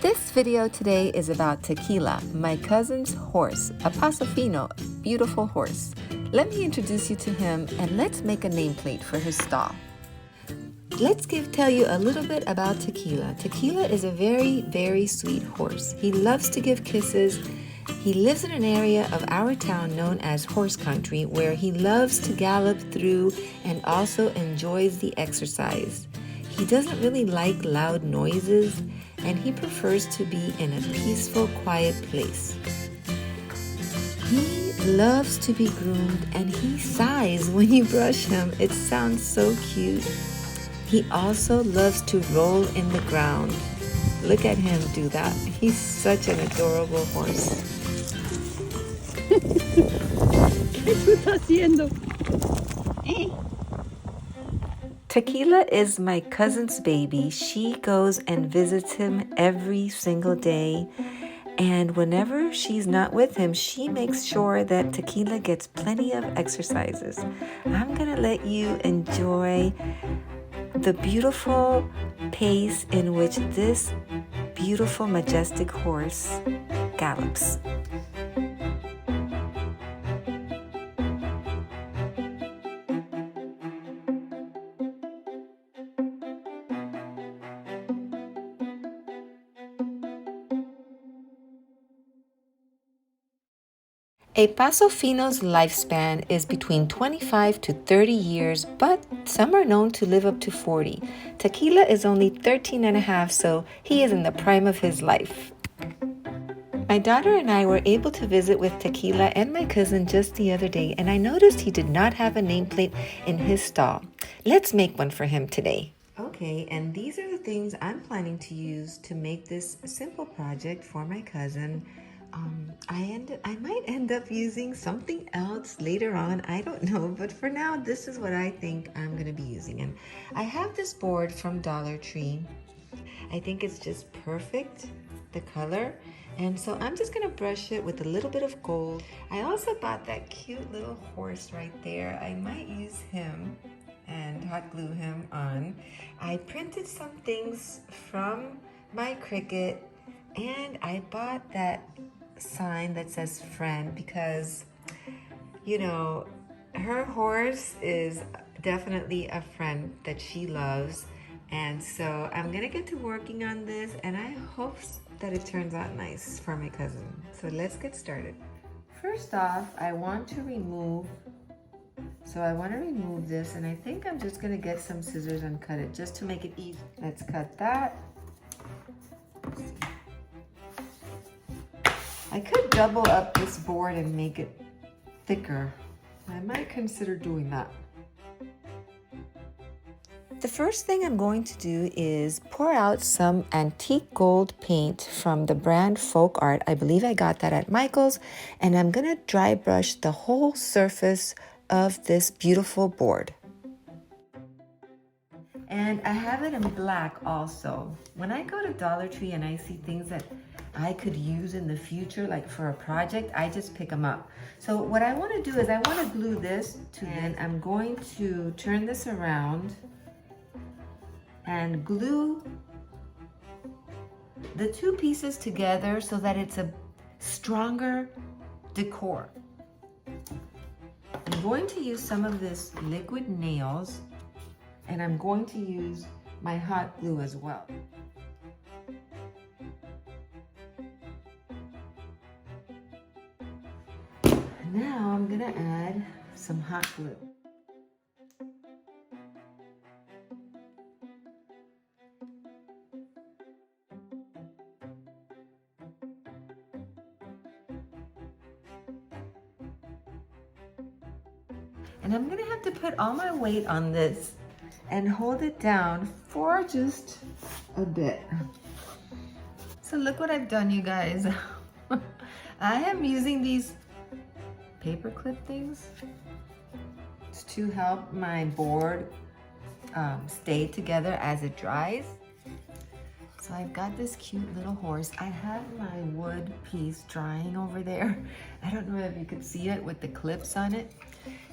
This video today is about Tequila, my cousin's horse, a Paso fino, beautiful horse. Let me introduce you to him and let's make a nameplate for his stall. Let's tell you a little bit about Tequila. Tequila is a very sweet horse. He loves to give kisses. He lives in an area of our town known as horse country where he loves to gallop through and also enjoys the exercise. He doesn't really like loud noises and he prefers to be in a peaceful, quiet place. He loves to be groomed and he sighs when you brush him. It sounds so cute. He also loves to roll in the ground. Look at him do that. He's such an adorable horse. ¿Qué tú estás haciendo? Tequila is my cousin's baby. She goes and visits him every single day. And whenever she's not with him, she makes sure that Tequila gets plenty of exercises. I'm gonna let you enjoy the beautiful pace in which this beautiful, majestic horse gallops. A Paso Fino's lifespan is between 25 to 30 years, but some are known to live up to 40. Tequila is only 13 and a half, so he is in the prime of his life. My daughter and I were able to visit with Tequila and my cousin just the other day, and I noticed he did not have a nameplate in his stall. Let's make one for him today. Okay, and these are the things I'm planning to use to make this simple project for my cousin. I might end up using something else later on. I don't know, but for now, this is what I think I'm gonna be using. And I have this board from Dollar Tree. I think it's just perfect, the color. And so I'm just gonna brush it with a little bit of gold. I also bought that cute little horse right there. I might use him and hot glue him on. I printed some things from my Cricut and I bought that sign that says friend because, you know, her horse is definitely a friend that she loves. And so I'm gonna get to working on this and I hope that it turns out nice for my cousin. So let's get started. First off, I want to remove this and I think I'm just gonna get some scissors and cut it just to make it easy. Let's cut that. I could double up this board and make it thicker. I might consider doing that. The first thing I'm going to do is pour out some antique gold paint from the brand Folk Art. I believe I got that at Michael's. And I'm gonna dry brush the whole surface of this beautiful board. And I have it in black also. When I go to Dollar Tree and I see things that I could use in the future, like for a project, I just pick them up. So what I want to do is I want to glue this to then I'm going to turn this around and glue the two pieces together so that it's a stronger decor. I'm going to use some of this liquid nails and I'm going to use my hot glue as well. Now I'm gonna add some hot glue. And I'm gonna have to put all my weight on this and hold it down for just a bit. So look what I've done, you guys. I am using these paper clip things to help my board stay together as it dries. So I've got this cute little horse. I have my wood piece drying over there. I don't know if you could see it with the clips on it.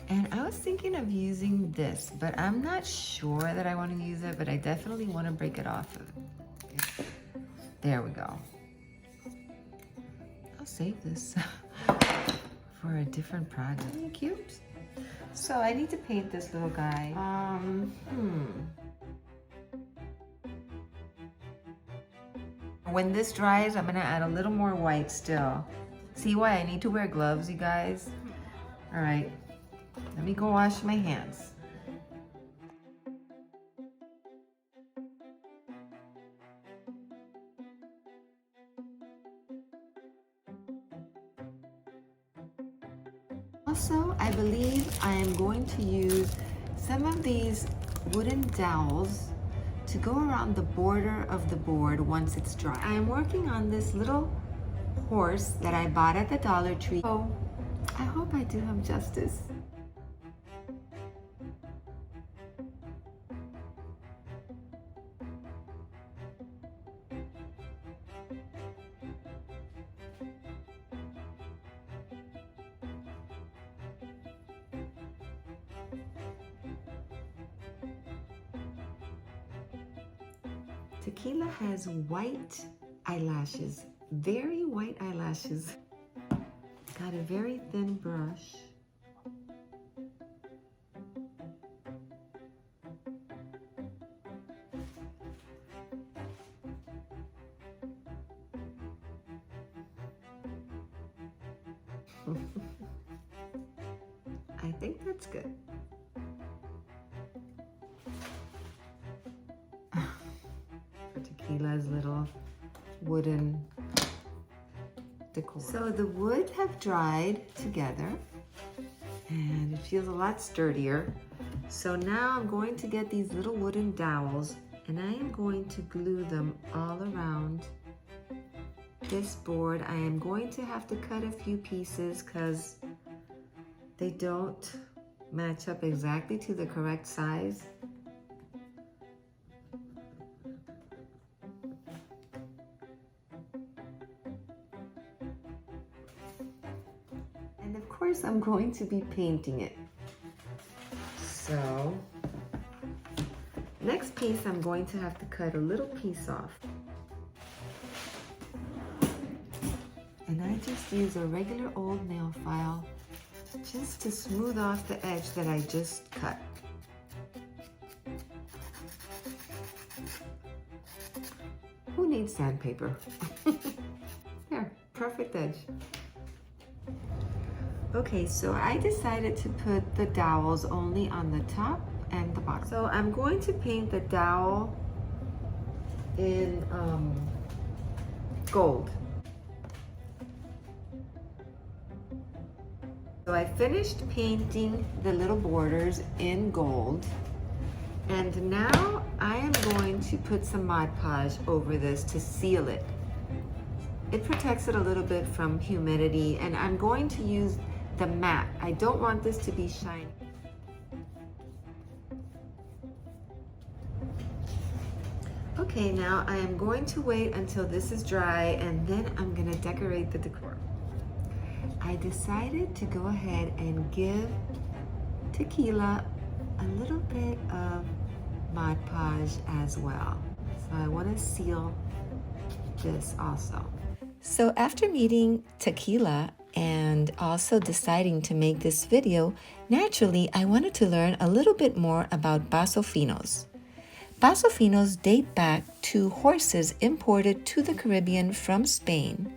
And I was thinking of using this, but I'm not sure that I want to use it, but I definitely want to break it off of it. There we go. I'll save this for a different project. Isn't it cute? So I need to paint this little guy. When this dries, I'm gonna add a little more white still. See why I need to wear gloves, you guys? All right, let me go wash my hands. Also, I believe I am going to use some of these wooden dowels to go around the border of the board once it's dry. I am working on this little horse that I bought at the Dollar Tree. Oh, I hope I do him justice. Tequila has white eyelashes, very white eyelashes. Got a very thin brush. I think that's good. For Tequila's little wooden decor. So the wood have dried together and it feels a lot sturdier. So now I'm going to get these little wooden dowels and I am going to glue them all around this board. I am going to have to cut a few pieces because they don't match up exactly to the correct size. And of course, I'm going to be painting it. So, next piece, I'm going to have to cut a little piece off. And I just use a regular old nail file just to smooth off the edge that I just cut. Who needs sandpaper? There, perfect edge. Okay, so I decided to put the dowels only on the top and the bottom. So I'm going to paint the dowel in gold. So I finished painting the little borders in gold. And now I am going to put some Mod Podge over this to seal it. It protects it a little bit from humidity, and I'm going to use the matte. I don't want this to be shiny. Okay, now I am going to wait until this is dry and then I'm gonna decorate the decor. I decided to go ahead and give Tequila a little bit of Mod Podge as well. So I want to seal this also. So after meeting Tequila and also deciding to make this video, naturally I wanted to learn a little bit more about Paso finos. Paso finos date back to horses imported to the Caribbean from Spain.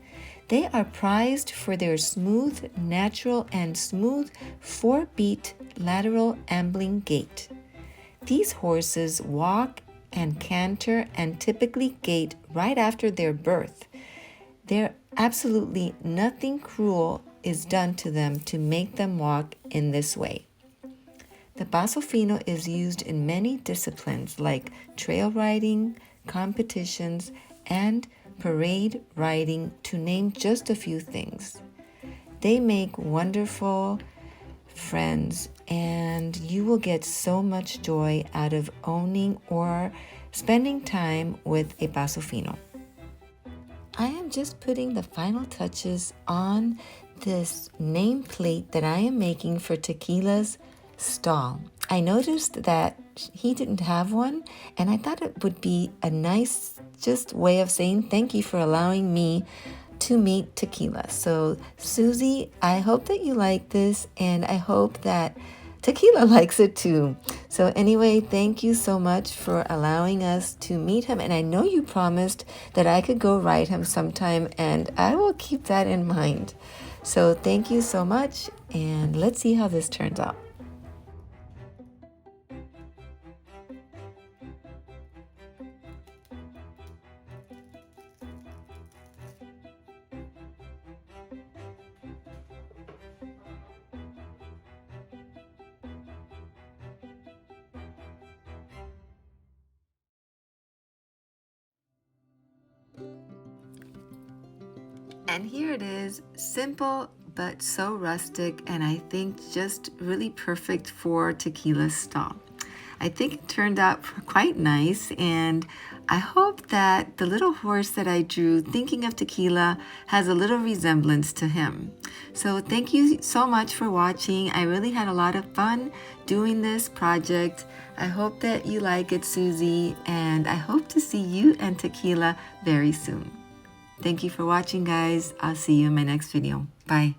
They are prized for their smooth, natural, and smooth 4-beat lateral ambling gait. These horses walk and canter and typically gait right after their birth. There absolutely nothing cruel is done to them to make them walk in this way. The Paso fino is used in many disciplines like trail riding, competitions, and parade riding, to name just a few things. They make wonderful friends, and you will get so much joy out of owning or spending time with a Paso fino. I am just putting the final touches on this nameplate that I am making for Tequila's stall. I noticed that he didn't have one, and I thought it would be a nice just way of saying thank you for allowing me to meet Tequila. So, Susie, I hope that you like this, and I hope that Tequila likes it too. So, anyway, thank you so much for allowing us to meet him. And I know you promised that I could go ride him sometime, and I will keep that in mind. So, thank you so much, and let's see how this turns out. And here it is, simple but so rustic, and I think just really perfect for Tequila's stall. I think it turned out quite nice, and I hope that the little horse that I drew thinking of Tequila has a little resemblance to him. So thank you so much for watching. I really had a lot of fun doing this project. I hope that you like it, Susie, and I hope to see you and Tequila very soon. Thank you for watching, guys. I'll see you in my next video. Bye.